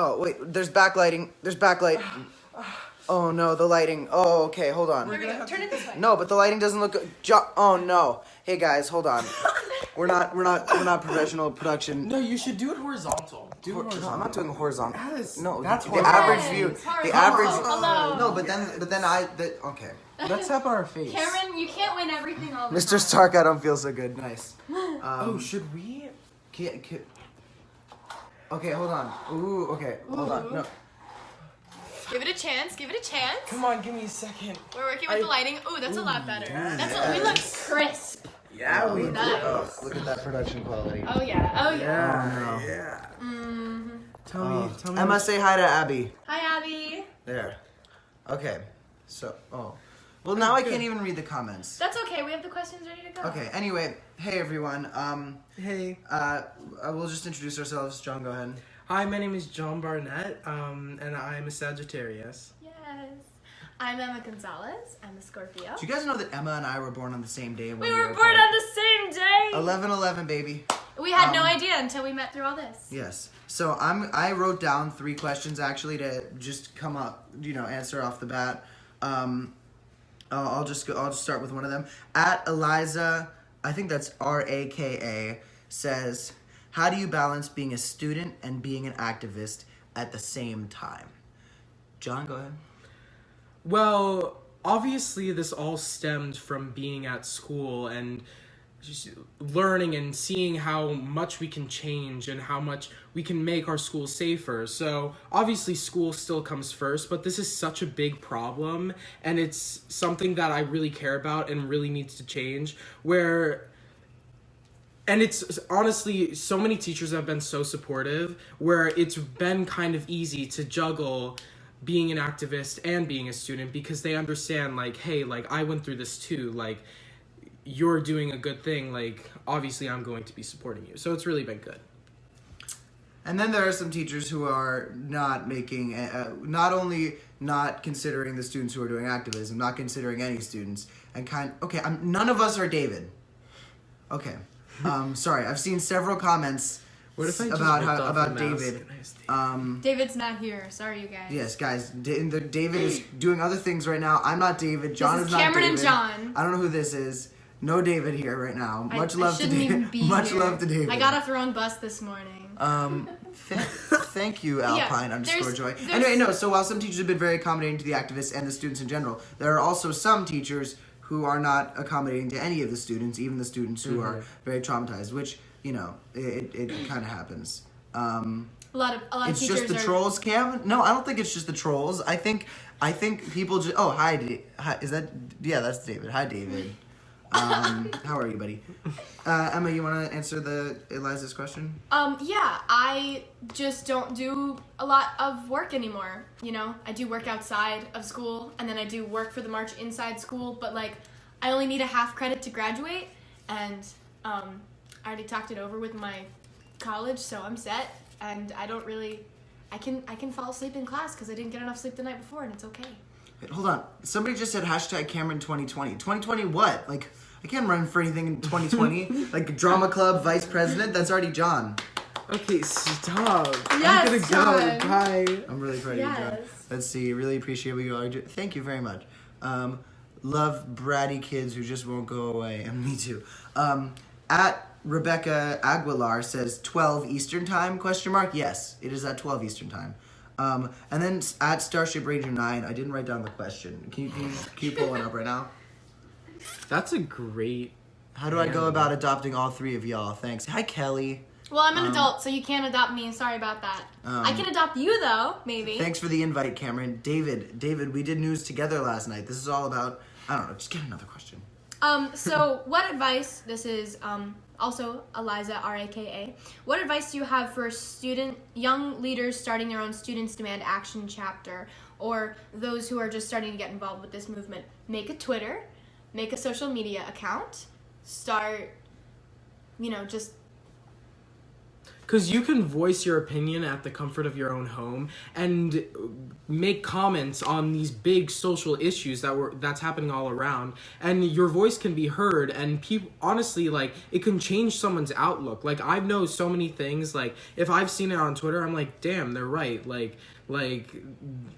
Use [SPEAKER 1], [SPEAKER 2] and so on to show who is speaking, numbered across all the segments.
[SPEAKER 1] Oh, wait, there's backlighting. There's backlight. Oh, no, the lighting. Oh, okay, hold on.
[SPEAKER 2] Here we go. Turn it this way.
[SPEAKER 1] No, but the lighting doesn't look good. Oh, no. Hey, guys, hold on. We're not professional production.
[SPEAKER 3] No, you should do it horizontal. Do it horizontal.
[SPEAKER 1] No, I'm not doing horizontal.
[SPEAKER 3] Yes,
[SPEAKER 1] No,
[SPEAKER 3] that's
[SPEAKER 1] the
[SPEAKER 3] horizontal.
[SPEAKER 1] average view. The average. No, but then okay.
[SPEAKER 3] Let's tap on our face.
[SPEAKER 2] Cameron, you can't win everything all the
[SPEAKER 1] Mr.
[SPEAKER 2] time.
[SPEAKER 1] Stark, I don't feel so good. Nice.
[SPEAKER 3] Oh, should we?
[SPEAKER 1] Okay, hold on. Ooh, okay, hold on. No.
[SPEAKER 2] Give it a chance. Give it a chance.
[SPEAKER 3] Come on, give me a second.
[SPEAKER 2] We're working with the lighting. Ooh, that's a lot better. We look crisp.
[SPEAKER 3] Yeah, we
[SPEAKER 2] Nice.
[SPEAKER 1] Oh, look at that production quality.
[SPEAKER 2] Oh yeah. Oh yeah.
[SPEAKER 1] Oh, no.
[SPEAKER 3] Yeah.
[SPEAKER 2] Mm-hmm.
[SPEAKER 3] Tell me.
[SPEAKER 1] Emma, say hi to Abby.
[SPEAKER 2] Hi, Abby.
[SPEAKER 1] There. Okay. So, well, now I can't even read the comments.
[SPEAKER 2] That's okay. We have the questions ready to go.
[SPEAKER 1] Okay. Anyway, hey everyone.
[SPEAKER 3] Hey.
[SPEAKER 1] We'll just introduce ourselves. John, go ahead.
[SPEAKER 3] Hi, my name is John Barnett, and I'm a Sagittarius.
[SPEAKER 2] Yes. I'm Emma Gonzalez. I'm a Scorpio.
[SPEAKER 1] Do you guys know that Emma and I were born on the same day?
[SPEAKER 2] We were born on the same day.
[SPEAKER 1] 11/11, baby.
[SPEAKER 2] We had no idea until we met through all this.
[SPEAKER 1] Yes. So I wrote down 3 questions actually to just come up, answer off the bat. I'll just start with one of them. At Eliza, I think that's RAKA, says, how do you balance being a student and being an activist at the same time? John, go ahead.
[SPEAKER 3] Well, obviously this all stemmed from being at school and just learning and seeing how much we can change and how much we can make our school safer. So obviously school still comes first, but this is such a big problem and it's something that I really care about and really needs to change and it's honestly, so many teachers have been so supportive where it's been kind of easy to juggle being an activist and being a student because they understand hey, I went through this too, you're doing a good thing, obviously I'm going to be supporting you. So it's really been good.
[SPEAKER 1] And then there are some teachers who are not making, not only not considering the students who are doing activism, not considering any students, and none of us are David. Okay. Sorry, I've seen several comments
[SPEAKER 3] What if I just
[SPEAKER 1] about David.
[SPEAKER 2] David's not here. Sorry, you guys.
[SPEAKER 1] Yes, guys. David is doing other things right now. I'm not David. John is not
[SPEAKER 2] Cameron
[SPEAKER 1] David.
[SPEAKER 2] and John.
[SPEAKER 1] I don't know who this is. No David here right now. Much love to
[SPEAKER 2] shouldn't even
[SPEAKER 1] David.
[SPEAKER 2] be
[SPEAKER 1] Much
[SPEAKER 2] here.
[SPEAKER 1] love to David.
[SPEAKER 2] I got off the wrong bus this morning.
[SPEAKER 1] Thank you, Alpine _ Joy. Anyway, no. So while some teachers have been very accommodating to the activists and the students in general, there are also some teachers who are not accommodating to any of the students, even the students who are very traumatized. Which it kind of happens.
[SPEAKER 2] A lot of
[SPEAKER 1] it's
[SPEAKER 2] teachers
[SPEAKER 1] just the trolls, Cam. No, I don't think it's just the trolls. I think people just. Oh, hi. Is that? Yeah, that's David. Hi, David. How are you, buddy? Emma, you want to answer Eliza's question?
[SPEAKER 2] Yeah, I just don't do a lot of work anymore. I do work outside of school, and then I do work for the march inside school. But I only need a half credit to graduate, and I already talked it over with my college, so I'm set. And I don't really, I can fall asleep in class because I didn't get enough sleep the night before, and it's okay.
[SPEAKER 1] Wait, hold on. Somebody just said #Cameron 2020. 2020 what? I can't run for anything in 2020. Drama club, vice president. That's already John.
[SPEAKER 3] Okay, stop.
[SPEAKER 2] Yes,
[SPEAKER 3] I'm gonna
[SPEAKER 2] John.
[SPEAKER 3] go. Bye.
[SPEAKER 1] I'm really proud of you, John. Let's see. Really appreciate what you are doing. Thank you very much. Love bratty kids who just won't go away. And me too. At Rebecca Aguilar says 12 Eastern time, ? Yes, it is at 12 Eastern time. And then at Starship Ranger 9, I didn't write down the question. Can you pull one up right now?
[SPEAKER 3] That's a great...
[SPEAKER 1] How do I go about adopting all 3 of y'all? Thanks. Hi, Kelly.
[SPEAKER 2] Well, I'm an adult, so you can't adopt me. Sorry about that. I can adopt you, though, maybe.
[SPEAKER 1] Thanks for the invite, Cameron. David, we did news together last night. This is all about... I don't know. Just get another question.
[SPEAKER 2] So what advice, this is also Eliza, RAKA, what advice do you have for young leaders starting their own Students Demand Action chapter, or those who are just starting to get involved with this movement? Make a Twitter, make a social media account, start, just...
[SPEAKER 3] because you can voice your opinion at the comfort of your own home and make comments on these big social issues that's happening all around, and your voice can be heard, and people, honestly, like, it can change someone's outlook. Like, I've know so many things, like, if I've seen it on Twitter, I'm like, damn, they're right, like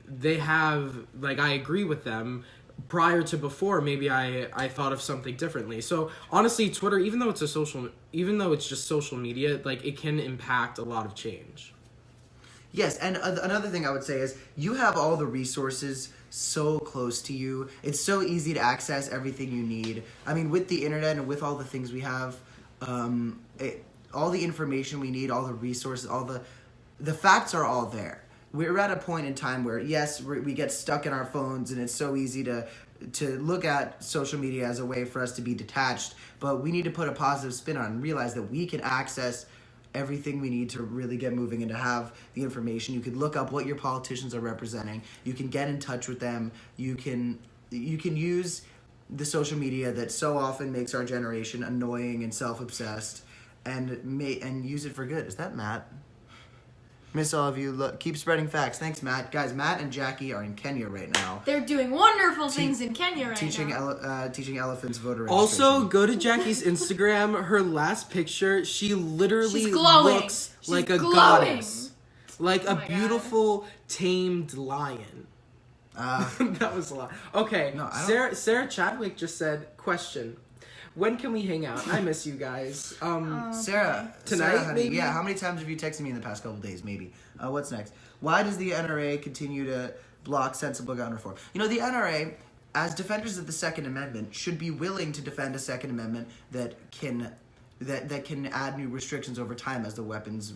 [SPEAKER 3] they have, like, I agree with them. Prior to before, maybe I thought of something differently. So honestly, Twitter, even though it's just social media, like, it can impact a lot of change.
[SPEAKER 1] Yes, and another thing I would say is you have all the resources so close to you. It's so easy to access everything you need. I mean, with the internet and with all the things we have, all the information we need, all the resources, all the facts are all there. We're at a point in time where, yes, we get stuck in our phones, and it's so easy to look at social media as a way for us to be detached, but we need to put a positive spin on it and realize that we can access everything we need to really get moving and to have the information. You could look up what your politicians are representing. You can get in touch with them. You can use the social media that so often makes our generation annoying and self-obsessed, and use it for good. Is that Matt? Miss all of you. Look, keep spreading facts. Thanks, Matt. Guys, Matt and Jackie are in Kenya right now.
[SPEAKER 2] They're doing wonderful things in Kenya right
[SPEAKER 1] teaching
[SPEAKER 2] now.
[SPEAKER 1] Teaching elephants voter registration.
[SPEAKER 3] Also, go to Jackie's Instagram. Her last picture, she literally
[SPEAKER 2] She's glowing.
[SPEAKER 3] looks
[SPEAKER 2] She's
[SPEAKER 3] like a
[SPEAKER 2] glowing.
[SPEAKER 3] goddess. Like
[SPEAKER 2] Oh
[SPEAKER 3] a
[SPEAKER 2] my God.
[SPEAKER 3] beautiful, tamed lion. That was a lot. Okay,
[SPEAKER 1] No, I don't-
[SPEAKER 3] Sarah Chadwick just said, question. When can we hang out? I miss you guys.
[SPEAKER 1] Sarah,
[SPEAKER 3] Tonight,
[SPEAKER 1] Sarah, honey,
[SPEAKER 3] maybe?
[SPEAKER 1] yeah, how many times have you texted me in the past couple days? Maybe. What's next? Why does the NRA continue to block sensible gun reform? You know, the NRA, as defenders of the Second Amendment, should be willing to defend a Second Amendment that can add new restrictions over time as the weapons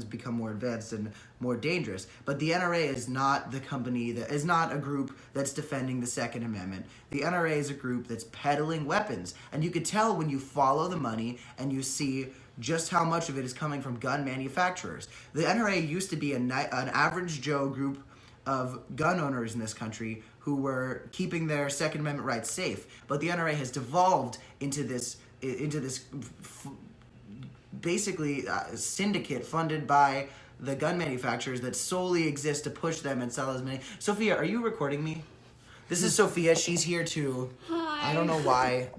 [SPEAKER 1] become more advanced and more dangerous. But the NRA is not a group that's defending the Second Amendment. The NRA is a group that's peddling weapons. And you could tell when you follow the money and you see just how much of it is coming from gun manufacturers. The NRA used to be an average Joe group of gun owners in this country who were keeping their Second Amendment rights safe. But the NRA has devolved into this basically syndicate funded by the gun manufacturers that solely exist to push them and sell as many. Sophia, are you recording me? This is Sophia. She's here too.
[SPEAKER 2] Hi.
[SPEAKER 1] I don't know why.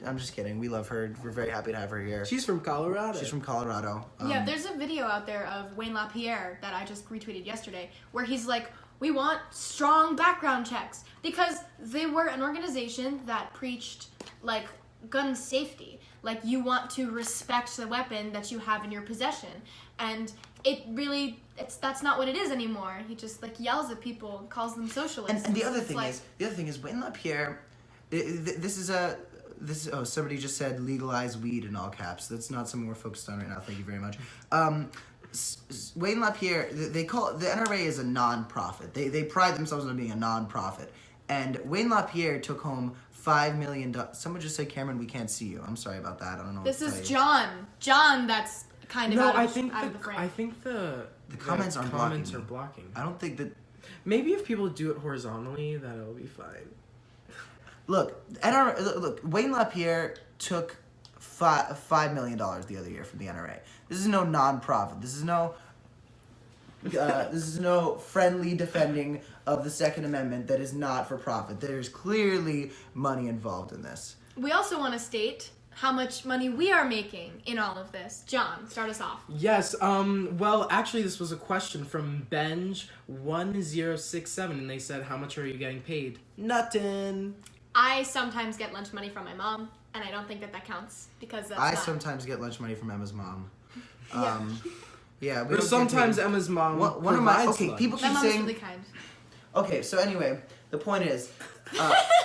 [SPEAKER 1] I'm just kidding. We love her. We're very happy to have her here.
[SPEAKER 3] She's from Colorado.
[SPEAKER 1] She's from Colorado.
[SPEAKER 2] Yeah, there's a video out there of Wayne LaPierre that I just retweeted yesterday where he's like, we want strong background checks because they were an organization that preached, like, gun safety. Like, you want to respect the weapon that you have in your possession. And that's not what it is anymore. He just, like, yells at people and calls them socialists.
[SPEAKER 1] And the other
[SPEAKER 2] It's
[SPEAKER 1] thing
[SPEAKER 2] like,
[SPEAKER 1] is Wayne LaPierre. Somebody just said legalize weed in all caps. That's not something we're focused on right now. Thank you very much. Wayne LaPierre, they call the NRA is a non-profit. They pride themselves on being a non-profit. And Wayne LaPierre took home $5 million. Someone just said, Cameron, we can't see you. I'm sorry about that. I don't know.
[SPEAKER 2] this
[SPEAKER 1] what to
[SPEAKER 2] is
[SPEAKER 1] tell you.
[SPEAKER 2] John that's kind of
[SPEAKER 3] No,
[SPEAKER 2] out
[SPEAKER 3] I
[SPEAKER 2] of
[SPEAKER 3] think
[SPEAKER 2] the frame.
[SPEAKER 3] I think the
[SPEAKER 1] comments aren't
[SPEAKER 3] comments
[SPEAKER 1] blocking
[SPEAKER 3] are
[SPEAKER 1] me.
[SPEAKER 3] blocking.
[SPEAKER 1] I don't think that.
[SPEAKER 3] Maybe if people do it horizontally, that'll be fine.
[SPEAKER 1] Look, Wayne LaPierre took $5 million the other year from the NRA. This is no non-profit. This is no friendly defending of the Second Amendment that is not for profit. There's clearly money involved in this.
[SPEAKER 2] We also want to state how much money we are making in all of this. John, start us off.
[SPEAKER 3] Yes, well, actually, this was a question from Benj1067, and they said, how much are you getting paid? Nothing.
[SPEAKER 2] I sometimes get lunch money from my mom, and I don't think that counts because that's
[SPEAKER 1] I
[SPEAKER 2] not...
[SPEAKER 1] sometimes get lunch money from Emma's mom.
[SPEAKER 2] Yeah.
[SPEAKER 1] Yeah, we
[SPEAKER 3] But
[SPEAKER 1] don't
[SPEAKER 3] sometimes
[SPEAKER 1] get paid.
[SPEAKER 3] Emma's mom
[SPEAKER 1] One of my
[SPEAKER 3] provides
[SPEAKER 1] okay.
[SPEAKER 3] lunch.
[SPEAKER 1] People
[SPEAKER 2] My
[SPEAKER 1] keep
[SPEAKER 2] mom's
[SPEAKER 1] saying
[SPEAKER 2] really kind.
[SPEAKER 1] okay. So anyway, the point is,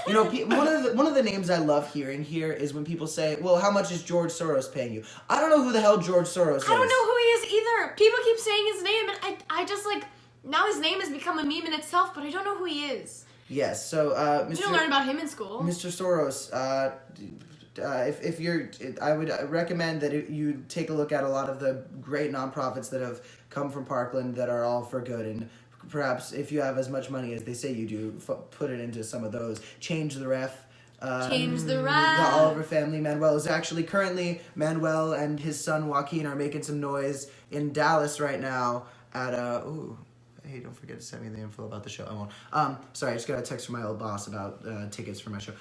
[SPEAKER 1] one of the names I love hearing here is when people say, "Well, how much is George Soros paying you?" I don't know who the hell George Soros is.
[SPEAKER 2] I don't know who he is either. People keep saying his name, and I just like now his name has become a meme in itself, but I don't know who he is.
[SPEAKER 1] Yes. So,
[SPEAKER 2] You don't learn about him in school.
[SPEAKER 1] Mr. Soros, if you're, I would recommend that you take a look at a lot of the great nonprofits that have come from Parkland that are all for good, and perhaps if you have as much money as they say you do, put it into some of those. Change the Ref,
[SPEAKER 2] Change the
[SPEAKER 1] The
[SPEAKER 2] rap.
[SPEAKER 1] Oliver family. Manuel is actually currently, Manuel and his son Joaquin are making some noise in Dallas right now at hey, don't forget to send me the info about the show. I won't. Sorry, I just got a text from my old boss about tickets for my show.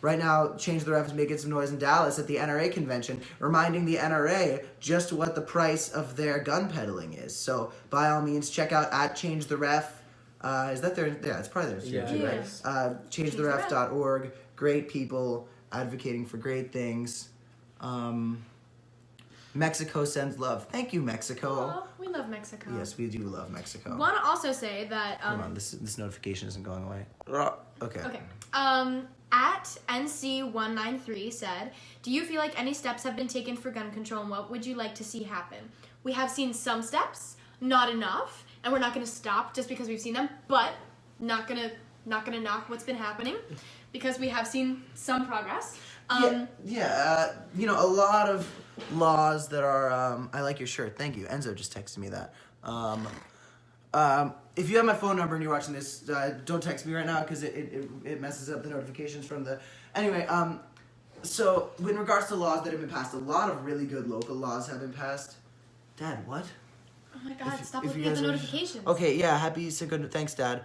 [SPEAKER 1] Right now, Change the Ref is making some noise in Dallas at the NRA convention, reminding the NRA just what the price of their gun peddling is. So, by all means, check out at Change the Ref. Is that their? Yeah, it's probably their
[SPEAKER 3] Yeah,
[SPEAKER 1] too,
[SPEAKER 3] it
[SPEAKER 1] right?
[SPEAKER 3] is.
[SPEAKER 1] ChangeTheRef.org. Great people advocating for great things. Mexico sends love. Thank you, Mexico.
[SPEAKER 2] Oh, we love Mexico.
[SPEAKER 1] Yes, we do love Mexico.
[SPEAKER 2] Want to also say that
[SPEAKER 1] Hold on, this notification isn't going away. Okay.
[SPEAKER 2] Okay. At NC193 said, "Do you feel like any steps have been taken for gun control, and what would you like to see happen? We have seen some steps, not enough, and we're not going to stop just because we've seen them, but not gonna knock what's been happening, because we have seen some progress."
[SPEAKER 1] A lot of laws that are. I like your shirt. Thank you. Enzo just texted me that. If you have my phone number and you're watching this, don't text me right now because it messes up the notifications from the. Anyway, so in regards to laws that have been passed, a lot of really good local laws have been passed. Dad, what?
[SPEAKER 2] Oh my God! Stop
[SPEAKER 1] if you
[SPEAKER 2] looking at
[SPEAKER 1] guys
[SPEAKER 2] the
[SPEAKER 1] are-
[SPEAKER 2] notifications.
[SPEAKER 1] Okay, yeah, happy Cinco. Thanks, Dad.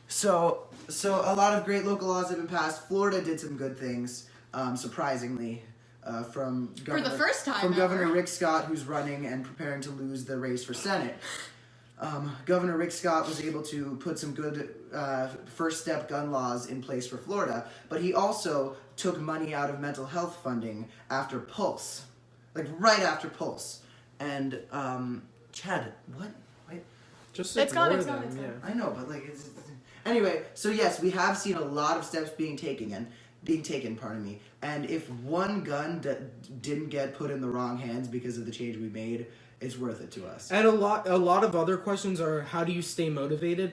[SPEAKER 1] So a lot of great local laws have been passed. Florida did some good things, surprisingly, from Governor,
[SPEAKER 2] the first time
[SPEAKER 1] from
[SPEAKER 2] ever.
[SPEAKER 1] Governor Rick Scott, who's running and preparing to lose the race for Senate. Governor Rick Scott was able to put some good first step gun laws in place for Florida, but he also took money out of mental health funding after Pulse, like right after Pulse. And Chad, what? Wait.
[SPEAKER 3] Just
[SPEAKER 2] It's gone,
[SPEAKER 3] ignore
[SPEAKER 2] it's gone,
[SPEAKER 3] them,
[SPEAKER 2] it's gone.
[SPEAKER 3] yeah.
[SPEAKER 1] I know, but like it's anyway. So yes, we have seen a lot of steps being taken. Pardon me. And if one gun didn't get put in the wrong hands because of the change we made, it's worth it to us.
[SPEAKER 3] And a lot of other questions are, how do you stay motivated?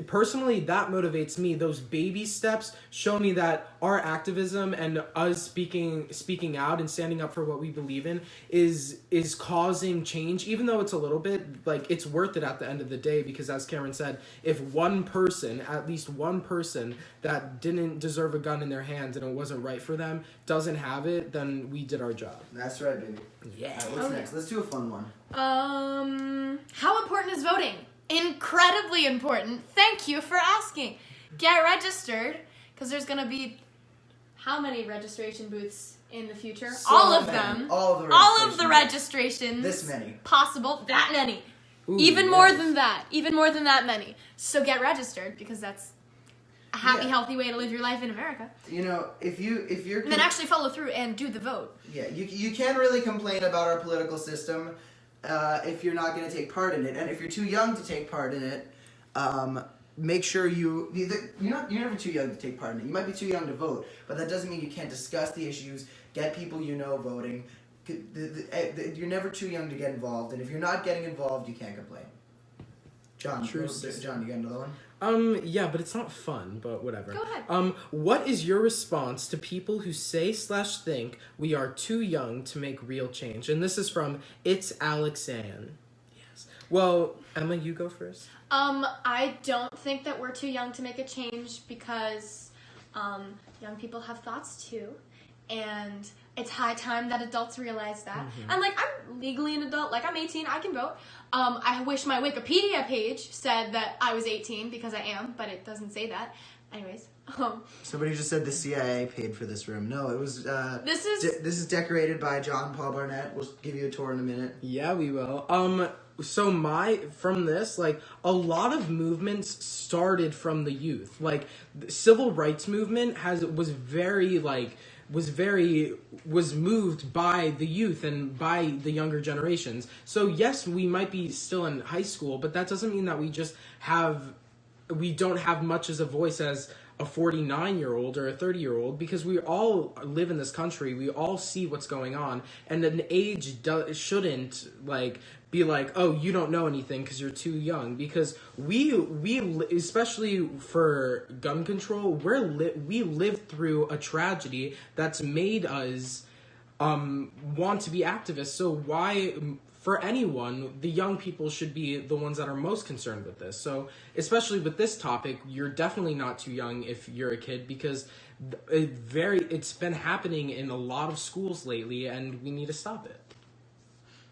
[SPEAKER 3] Personally, that motivates me. Those baby steps show me that our activism and us speaking out and standing up for what we believe in is causing change, even though it's a little bit, like, it's worth it at the end of the day, because as Cameron said, if at least one person that didn't deserve a gun in their hands and it wasn't right for them doesn't have it, then we did our job.
[SPEAKER 1] That's right, baby.
[SPEAKER 3] Yeah.
[SPEAKER 1] All right, what's
[SPEAKER 2] Okay.
[SPEAKER 1] next? Let's do a fun one.
[SPEAKER 2] How important is voting? Incredibly important. Thank you for asking. Get registered, because there's gonna be how many registration booths in the future?
[SPEAKER 1] So
[SPEAKER 2] all of
[SPEAKER 1] many.
[SPEAKER 2] them.
[SPEAKER 1] All of the
[SPEAKER 2] All of the
[SPEAKER 1] registration
[SPEAKER 2] registrations.
[SPEAKER 1] This many.
[SPEAKER 2] Possible. That many.
[SPEAKER 3] Ooh,
[SPEAKER 2] Even
[SPEAKER 3] yes.
[SPEAKER 2] more than that. Even more than that many. So get registered, because that's a happy,
[SPEAKER 1] Yeah.
[SPEAKER 2] healthy way to live your life in America.
[SPEAKER 1] You know, if you're
[SPEAKER 2] And then actually follow through and do the vote.
[SPEAKER 1] yeah, you can't really complain about our political system if you're not going to take part in it, and if you're too young to take part in it, make sure you're never too young to take part in it. You might be too young to vote, but that doesn't mean you can't discuss the issues, get people you know voting. You're never too young to get involved, and if you're not getting involved, you can't complain. John,
[SPEAKER 3] True.
[SPEAKER 1] John, you got another one?
[SPEAKER 3] Yeah, but it's not fun, but whatever.
[SPEAKER 2] Go ahead.
[SPEAKER 3] What is your response to people who say/think we are too young to make real change? And this is from It's Alex Ann. Yes. Well, Emma, you go first.
[SPEAKER 2] I don't think that we're too young to make a change, because young people have thoughts too, and it's high time that adults realize that. And like, I'm legally an adult, like I'm 18, I can vote. I wish my Wikipedia page said that I was 18, because I am, but it doesn't say that. Anyways,
[SPEAKER 1] Somebody just said the CIA paid for this room. No, it was.
[SPEAKER 2] This is-
[SPEAKER 1] this is decorated by John Paul Barnett. We'll give you a tour in a minute.
[SPEAKER 3] Yeah, we will. So from this, like, a lot of movements started from the youth. Like, the civil rights movement was moved by the youth and by the younger generations. So yes, we might be still in high school, but that doesn't mean that we don't have much as a voice as a 49-year-old or a 30-year-old, because we all live in this country. We all see what's going on, and an age shouldn't like be like, oh, you don't know anything because you're too young. Because we especially for gun control, we lived through a tragedy that's made us want to be activists. So why for anyone, the young people should be the ones that are most concerned with this. So, especially with this topic, you're definitely not too young if you're a kid, because it's been happening in a lot of schools lately, and we need to stop it.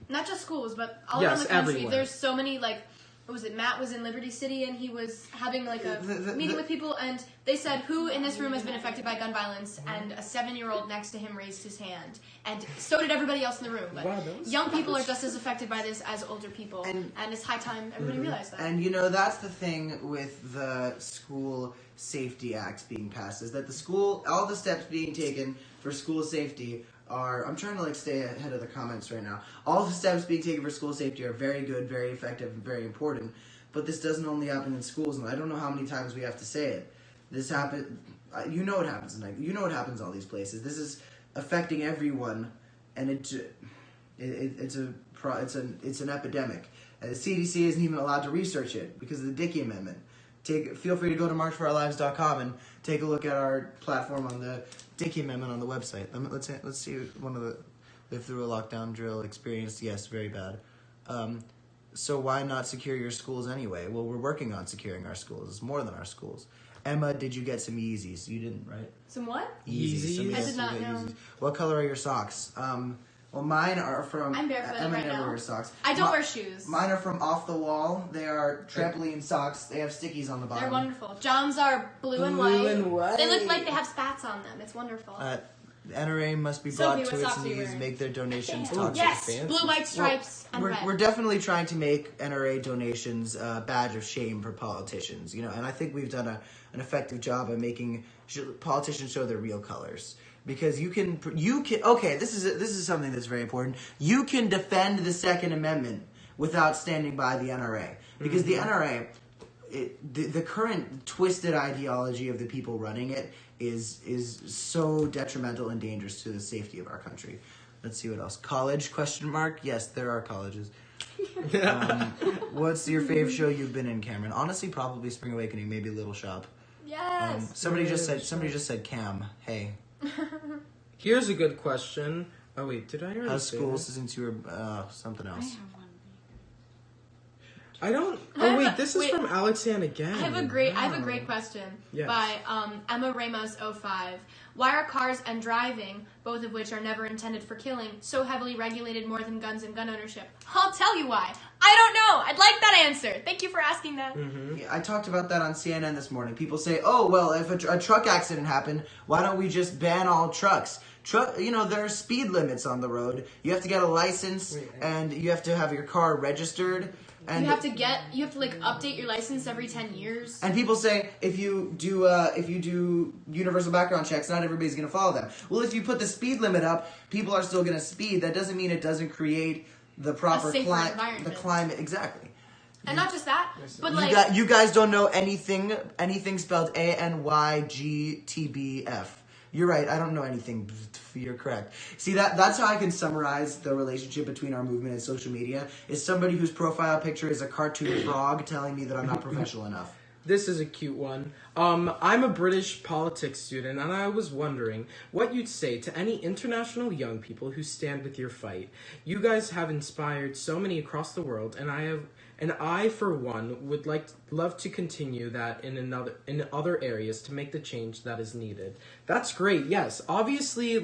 [SPEAKER 2] Not just schools, but all
[SPEAKER 3] Yes,
[SPEAKER 2] around the country.
[SPEAKER 3] everywhere.
[SPEAKER 2] There's so many, like, what was it? Matt was in Liberty City, and he was having, like, a meeting with people, and they said, who in this room has been affected by gun violence? And a 7-year-old next to him raised his hand. And so did everybody else in the room. But
[SPEAKER 3] Wow, that was
[SPEAKER 2] young people are just as affected by this as older people. And it's high time everybody realized that.
[SPEAKER 1] And that's the thing with the School Safety Acts being passed, is that all the steps being taken for school safety I'm trying to stay ahead of the comments right now. All the steps being taken for school safety are very good, very effective, and very important. But this doesn't only happen in schools, and I don't know how many times we have to say it. This happens. You know what happens in what happens in all these places. This is affecting everyone, and it's an epidemic. And the CDC isn't even allowed to research it because of the Dickey Amendment. Feel free to go to marchforourlives.com and take a look at our platform on the Dickey Amendment on the website. Let's see one of the live through a lockdown drill experience. Yes, very bad. So why not secure your schools anyway? Well, we're working on securing our schools. It's more than our schools. Emma, did you get some Yeezys? You didn't, right?
[SPEAKER 2] Some what?
[SPEAKER 3] Yeezys?
[SPEAKER 2] I did not know.
[SPEAKER 1] What color are your socks? Well, mine are from...
[SPEAKER 2] I'm barefoot
[SPEAKER 1] Emma
[SPEAKER 2] right
[SPEAKER 1] never
[SPEAKER 2] now.
[SPEAKER 1] wears socks.
[SPEAKER 2] I don't wear shoes.
[SPEAKER 1] Mine are from Off the Wall. They are trampoline socks. They have stickies on the bottom.
[SPEAKER 2] They're wonderful. John's are blue and white. They look like they have spats on them. It's wonderful.
[SPEAKER 1] The NRA must be
[SPEAKER 2] Sophie,
[SPEAKER 1] brought to
[SPEAKER 2] what
[SPEAKER 1] its
[SPEAKER 2] socks are you
[SPEAKER 1] knees,
[SPEAKER 2] wearing?
[SPEAKER 1] make their donations
[SPEAKER 3] Oh,
[SPEAKER 1] toxic.
[SPEAKER 2] Yes,
[SPEAKER 3] fancy.
[SPEAKER 2] blue, white stripes, and red.
[SPEAKER 1] We're definitely trying to make NRA donations a badge of shame for politicians, and I think we've done an effective job of making politicians show their real colors. Because you can okay, this is something that's very important. You can defend the Second Amendment without standing by the NRA. Because the NRA, the current twisted ideology of the people running it is so detrimental and dangerous to the safety of our country. Let's see what else. College? ? Yes, there are colleges. What's your fave show you've been in, Cameron? Honestly, probably Spring Awakening, maybe Little Shop.
[SPEAKER 2] Yes.
[SPEAKER 1] Somebody just said Cam. Hey.
[SPEAKER 3] Here's a good question. Oh wait, did I already
[SPEAKER 1] How's
[SPEAKER 3] say
[SPEAKER 1] school
[SPEAKER 3] that?
[SPEAKER 1] since you were something else?
[SPEAKER 3] I don't. Oh wait, this is from Alexanne again.
[SPEAKER 2] I have a great question
[SPEAKER 3] Yes.
[SPEAKER 2] by Emma Ramos 05. Why are cars and driving, both of which are never intended for killing, so heavily regulated more than guns and gun ownership? I'll tell you why. I don't know. I'd like that answer. Thank you for asking that.
[SPEAKER 1] Yeah, I talked about that on CNN this morning. People say, "Oh, well, if a truck accident happened, why don't we just ban all trucks?" There are speed limits on the road. You have to get a license, and you have to have your car registered. And
[SPEAKER 2] You have to update your license every 10 years.
[SPEAKER 1] And people say if you do universal background checks, not everybody's going to follow them. Well, if you put the speed limit up, people are still going to speed. That doesn't mean it doesn't create the proper
[SPEAKER 2] safer environment.
[SPEAKER 1] the climate exactly.
[SPEAKER 2] And not just that, but
[SPEAKER 1] You guys don't know anything spelled ANYGTBF. You're right. I don't know anything. You're correct. See, that's how I can summarize the relationship between our movement and social media. Is somebody whose profile picture is a cartoon frog telling me that I'm not professional enough.
[SPEAKER 3] This is a cute one. I'm a British politics student, and I was wondering what you'd say to any international young people who stand with your fight. You guys have inspired so many across the world, and I, for one, would love to continue that in other areas to make the change that is needed. That's great. Yes, obviously,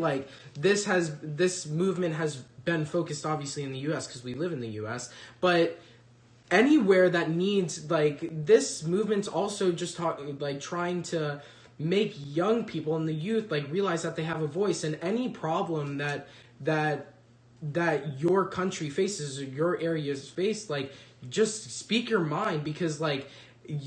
[SPEAKER 3] this movement has been focused obviously in the U.S. because we live in the U.S., but anywhere that needs this movement's also just trying to make young people and the youth realize that they have a voice, and any problem that your country faces or your areas face, just speak your mind, because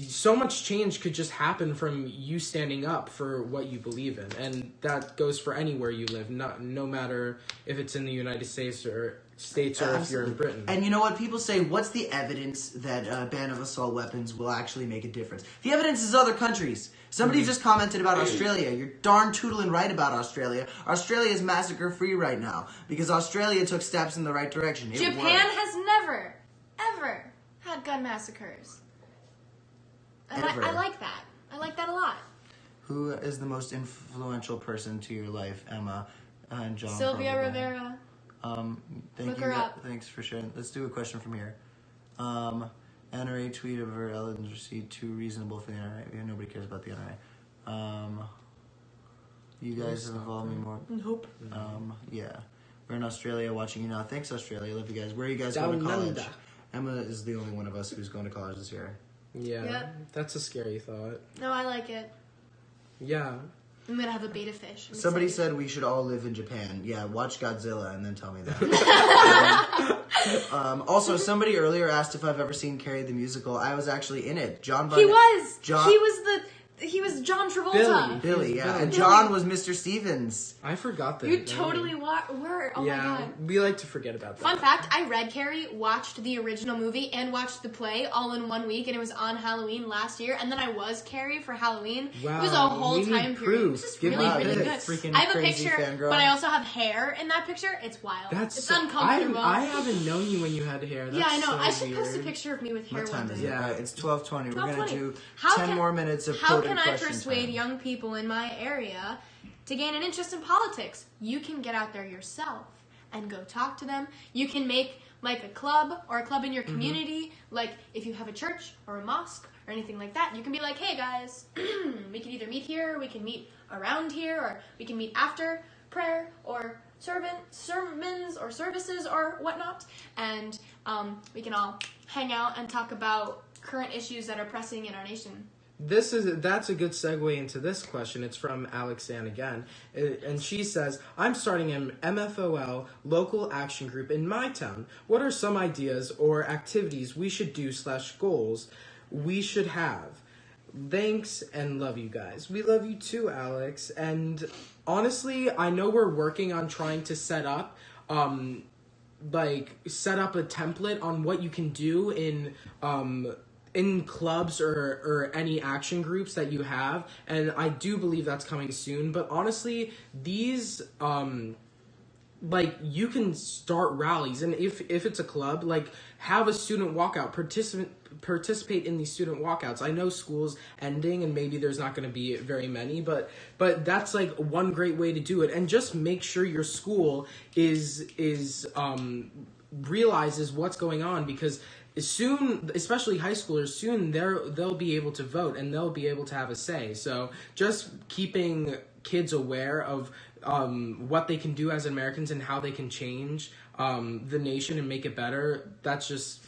[SPEAKER 3] so much change could just happen from you standing up for what you believe in, and that goes for anywhere you live, no matter if it's in the United States or if you're in Britain.
[SPEAKER 1] And you know what? People say, what's the evidence that a ban of assault weapons will actually make a difference? The evidence is other countries. Somebody just commented about Australia. You're darn tootling right about Australia. Australia is massacre-free right now because Australia took steps in the right direction.
[SPEAKER 2] Japan has never, ever had gun massacres. And I like that. I like that a lot.
[SPEAKER 1] Who is the most influential person to your life, Emma and John?
[SPEAKER 2] Sylvia
[SPEAKER 1] probably.
[SPEAKER 2] Rivera.
[SPEAKER 1] Thank
[SPEAKER 2] Look
[SPEAKER 1] you.
[SPEAKER 2] her up.
[SPEAKER 1] Thanks for sharing. Let's do a question from here. NRA tweet of her eligibility too reasonable for the NRA. Yeah, nobody cares about the NRA. You guys have involved me more.
[SPEAKER 3] Nope.
[SPEAKER 1] Yeah. We're in Australia watching you now. Thanks, Australia. Love you guys. Where are you guys
[SPEAKER 3] Down
[SPEAKER 1] going to college?
[SPEAKER 3] under.
[SPEAKER 1] Emma is the only one of us who's going to college this year.
[SPEAKER 3] Yeah,
[SPEAKER 2] Yep.
[SPEAKER 3] that's a scary thought.
[SPEAKER 2] No, I like it.
[SPEAKER 3] Yeah.
[SPEAKER 2] I'm gonna have a beta fish. I'm
[SPEAKER 1] Somebody
[SPEAKER 2] excited.
[SPEAKER 1] said we should all live in Japan. Yeah, watch Godzilla and then tell me that. Also, somebody earlier asked if I've ever seen Carrie the Musical. I was actually in it. John
[SPEAKER 2] He
[SPEAKER 1] Barnett.
[SPEAKER 2] was.
[SPEAKER 1] John-
[SPEAKER 2] He was John Travolta.
[SPEAKER 1] Billy, yeah.
[SPEAKER 3] Billy.
[SPEAKER 1] And John was Mr. Stevens.
[SPEAKER 3] I forgot that.
[SPEAKER 2] You totally were. Oh
[SPEAKER 3] yeah,
[SPEAKER 2] my god.
[SPEAKER 3] we like to forget about that.
[SPEAKER 2] Fun fact, I read Carrie, watched the original movie, and watched the play all in 1 week, and it was on Halloween last year, and then I was Carrie for Halloween.
[SPEAKER 3] Wow,
[SPEAKER 2] It was a whole
[SPEAKER 3] we need
[SPEAKER 2] time period.
[SPEAKER 3] proof.
[SPEAKER 2] This is
[SPEAKER 3] Give
[SPEAKER 2] really,
[SPEAKER 1] me
[SPEAKER 2] really good.
[SPEAKER 1] pics. Freaking
[SPEAKER 2] I have a
[SPEAKER 1] crazy
[SPEAKER 2] picture,
[SPEAKER 1] fangirl.
[SPEAKER 2] but I also have hair in that picture. It's wild. It's uncomfortable.
[SPEAKER 3] I haven't known you when you had hair. That's
[SPEAKER 2] yeah, I know.
[SPEAKER 3] So
[SPEAKER 2] I should post a
[SPEAKER 3] weird.
[SPEAKER 2] picture of me with hair
[SPEAKER 1] What time
[SPEAKER 2] one
[SPEAKER 1] is
[SPEAKER 2] day.
[SPEAKER 1] it?
[SPEAKER 3] Yeah.
[SPEAKER 1] It's 12:20. We're going to
[SPEAKER 2] 12:20.
[SPEAKER 1] do
[SPEAKER 2] How
[SPEAKER 1] 10
[SPEAKER 2] can-
[SPEAKER 1] more minutes of
[SPEAKER 2] How
[SPEAKER 1] coded
[SPEAKER 2] can I
[SPEAKER 1] question
[SPEAKER 2] persuade
[SPEAKER 1] time.
[SPEAKER 2] young people in my area to gain an interest in politics? You can get out there yourself and go talk to them. You can make like a club or a club in your community. Like if you have a church or a mosque or anything like that, you can be like, hey guys, we can either meet here, or we can meet around here, or we can meet after prayer or sermons or services or whatnot, and we can all hang out and talk about current issues that are pressing in our nation.
[SPEAKER 3] That's a good segue into this question. It's from Alex Ann again, and she says, "I'm starting an MFOL local action group in my town. What are some ideas or activities we should do / goals we should have? Thanks and love you guys." We love you too, Alex. And honestly, I know we're working on trying to set up a template on what you can do in clubs or any action groups that you have, and I do believe that's coming soon. But honestly, these you can start rallies, and if it's a club, have a student walkout, participate in these student walkouts. I know school's ending and maybe there's not going to be very many, but that's one great way to do it. And just make sure your school realizes what's going on, because soon, especially high schoolers, soon they'll be able to vote and they'll be able to have a say. So just keeping kids aware of what they can do as Americans and how they can change the nation and make it better, that's just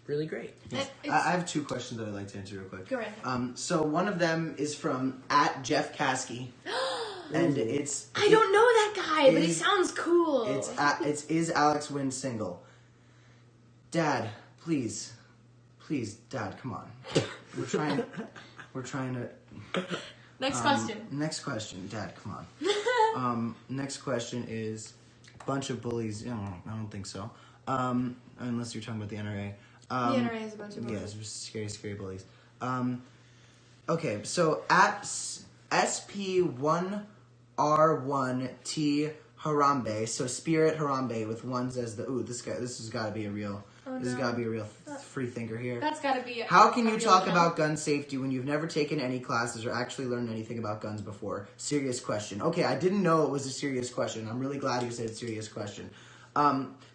[SPEAKER 3] really great.
[SPEAKER 1] Yes. I have two questions that I'd like to answer real quick.
[SPEAKER 2] Go right ahead.
[SPEAKER 1] So one of them is from @JeffKaski. And it's...
[SPEAKER 2] I don't know that guy, but he
[SPEAKER 1] is-
[SPEAKER 2] sounds cool.
[SPEAKER 1] It's is Alex Wynn single? Dad, please, Dad, come on. We're trying to.
[SPEAKER 2] Next question.
[SPEAKER 1] Next question, Dad, come on. Next question is bunch of bullies. I don't think so. Unless you're talking about the NRA.
[SPEAKER 2] The NRA is a bunch of
[SPEAKER 1] Yeah,
[SPEAKER 2] bullies.
[SPEAKER 1] it's scary bullies. Okay, so SP1R1T Harambe, so Spirit Harambe with ones as the this has got to be a real. This has got to be a real free thinker here.
[SPEAKER 2] That's gotta be.
[SPEAKER 1] How can
[SPEAKER 2] a
[SPEAKER 1] you
[SPEAKER 2] real
[SPEAKER 1] talk
[SPEAKER 2] account.
[SPEAKER 1] about gun safety when you've never taken any classes or actually learned anything about guns before? Serious question. Okay, I didn't know it was a serious question. I'm really glad you said it's a serious question.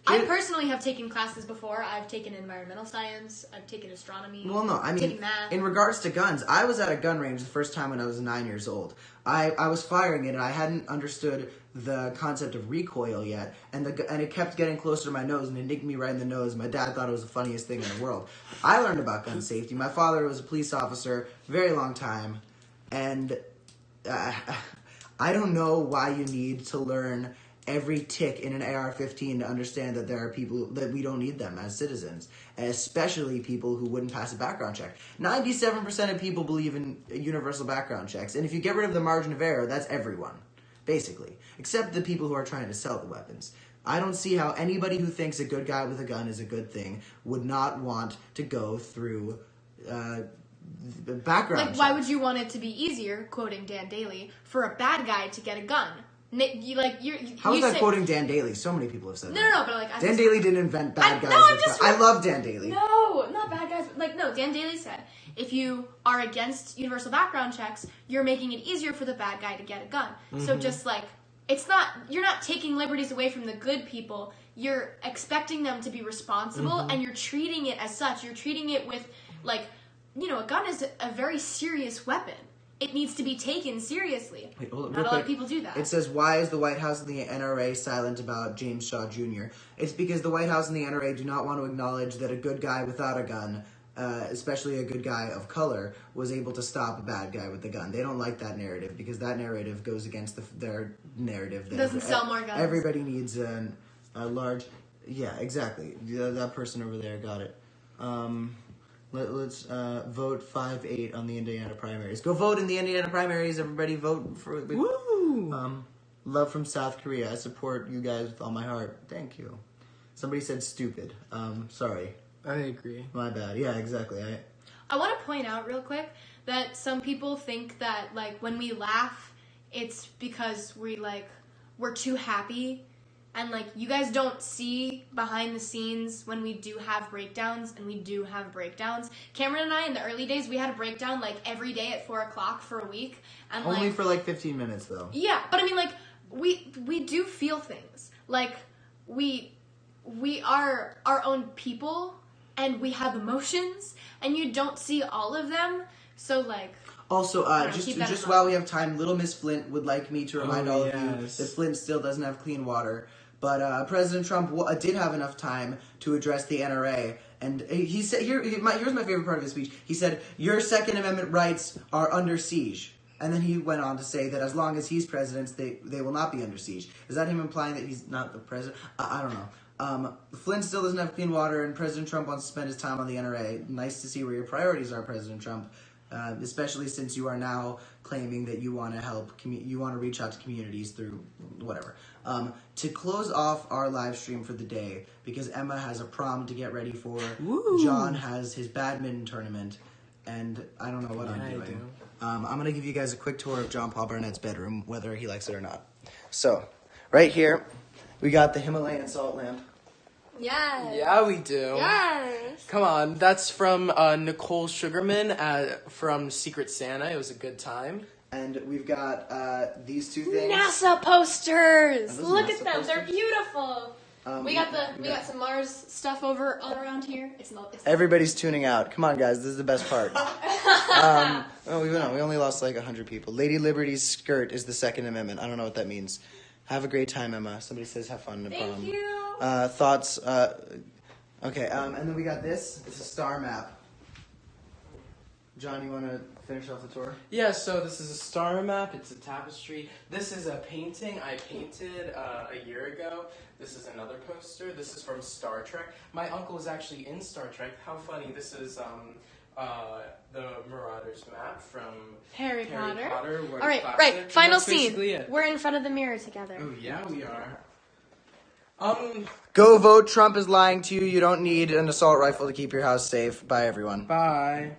[SPEAKER 2] I personally have taken classes before. I've taken environmental science. I've taken astronomy.
[SPEAKER 1] Well, no, I
[SPEAKER 2] I've
[SPEAKER 1] mean,
[SPEAKER 2] taken math.
[SPEAKER 1] in regards to guns, I was at a gun range the first time when I was 9 years old. I was firing it, and I hadn't understood the concept of recoil yet, and it kept getting closer to my nose, and it nicked me right in the nose. My dad thought it was the funniest thing in the world. I learned about gun safety. My father was a police officer, very long time, and I don't know why you need to learn every tick in an AR-15 to understand that there are people that we don't need them as citizens, especially people who wouldn't pass a background check. 97% of people believe in universal background checks, and if you get rid of the margin of error, that's everyone, basically, except the people who are trying to sell the weapons. I don't see how anybody who thinks a good guy with a gun is a good thing would not want to go through the background check.
[SPEAKER 2] Why would you want it to be easier, quoting Dan Daly, for a bad guy to get a gun?
[SPEAKER 1] How is that quoting Dan Daly? So many people have said that.
[SPEAKER 2] No, but
[SPEAKER 1] Dan Daly didn't invent bad guys.
[SPEAKER 2] I'm just-
[SPEAKER 1] I love Dan Daly.
[SPEAKER 2] No, not bad guys. No, Dan Daly said, if you are against universal background checks, you're making it easier for the bad guy to get a gun. So just you're not taking liberties away from the good people. you're expecting them to be responsible, and you're treating it as such. You're treating it with, like, you know, a gun is a very serious weapon. It needs to be taken seriously.
[SPEAKER 1] Wait, hold on,
[SPEAKER 2] Not
[SPEAKER 1] real
[SPEAKER 2] a lot of
[SPEAKER 1] quick.
[SPEAKER 2] people do that.
[SPEAKER 1] It says, why is the White House and the NRA silent about James Shaw Jr.? It's because the White House and the NRA do not want to acknowledge that a good guy without a gun, especially a good guy of color, was able to stop a bad guy with a gun. They don't like that narrative because that narrative goes against their narrative. That
[SPEAKER 2] Doesn't sell more guns.
[SPEAKER 1] Everybody needs a large... Yeah, exactly. That person over there got it. Let's vote 5-8 on the Indiana primaries. Go vote in the Indiana primaries, everybody. Vote for...
[SPEAKER 3] Woo!
[SPEAKER 1] Love from South Korea. I support you guys with all my heart. Thank you. Somebody said stupid. Sorry.
[SPEAKER 3] I agree.
[SPEAKER 1] My bad. Yeah, exactly.
[SPEAKER 2] I want to point out real quick that some people think that, like, when we laugh, it's because we're too happy. And, like, you guys don't see behind the scenes when we do have breakdowns, and we do have breakdowns. Cameron and I, in the early days, we had a breakdown, like, every day at 4 o'clock for a week. And
[SPEAKER 1] Only
[SPEAKER 2] like,
[SPEAKER 1] for like 15 minutes, though.
[SPEAKER 2] yeah, but I mean, like, we do feel things. Like, we are our own people, and we have emotions, and you don't see all of them. So, like...
[SPEAKER 1] Also,
[SPEAKER 2] keep that
[SPEAKER 1] just
[SPEAKER 2] in
[SPEAKER 1] while
[SPEAKER 2] mind.
[SPEAKER 1] we have time, Little Miss Flint would like me to remind all of you
[SPEAKER 3] yes.
[SPEAKER 1] that Flint still doesn't have clean water. But President Trump did have enough time to address the NRA, and he said, here's my favorite part of his speech. He said, "Your Second Amendment rights are under siege." And then he went on to say that as long as he's president, they will not be under siege. Is that him implying that he's not the president? I don't know. Flint still doesn't have clean water, and President Trump wants to spend his time on the NRA. Nice to see where your priorities are, President Trump. Especially since you are now claiming that you want to help, you want to reach out to communities through whatever. To close off our live stream for the day, because Emma has a prom to get ready for,
[SPEAKER 3] Woo.
[SPEAKER 1] John has his badminton tournament, and I don't know what I'm
[SPEAKER 3] I
[SPEAKER 1] doing.
[SPEAKER 3] do.
[SPEAKER 1] I'm going to give you guys a quick tour of John Paul Barnett's bedroom, whether he likes it or not. So, right here, we got the Himalayan salt lamp.
[SPEAKER 2] Yes.
[SPEAKER 3] Yeah, we do.
[SPEAKER 2] Yes.
[SPEAKER 3] Come on, that's from Nicole Sugarman from Secret Santa. It was a good time.
[SPEAKER 1] And we've got these two things.
[SPEAKER 2] NASA posters.
[SPEAKER 1] Are those
[SPEAKER 2] Look
[SPEAKER 1] NASA
[SPEAKER 2] at them. They're
[SPEAKER 1] posters?
[SPEAKER 2] beautiful. We got some Mars stuff over all around here. It's
[SPEAKER 1] Everybody's tuning out. Come on, guys. This is the best part. We only lost like 100 people. Lady Liberty's skirt is the Second Amendment. I don't know what that means. Have a great time, Emma. Somebody says have fun.
[SPEAKER 2] Thank you.
[SPEAKER 1] Thoughts? Okay, and then we got this. It's a star map. John, you want to finish off the tour?
[SPEAKER 3] Yeah, so this is a star map. It's a tapestry. This is a painting I painted a year ago. This is another poster. This is from Star Trek. My uncle was actually in Star Trek. How funny. This is the Marauders map from
[SPEAKER 2] Harry Potter.
[SPEAKER 3] What
[SPEAKER 2] All right,
[SPEAKER 3] classic.
[SPEAKER 2] right.
[SPEAKER 3] And
[SPEAKER 2] Final
[SPEAKER 3] that's basically
[SPEAKER 2] scene.
[SPEAKER 3] it.
[SPEAKER 2] We're in front of the mirror together.
[SPEAKER 3] Oh, yeah, we are.
[SPEAKER 1] Go vote. Trump is lying to you. You don't need an assault rifle to keep your house safe. Bye, everyone.
[SPEAKER 3] Bye.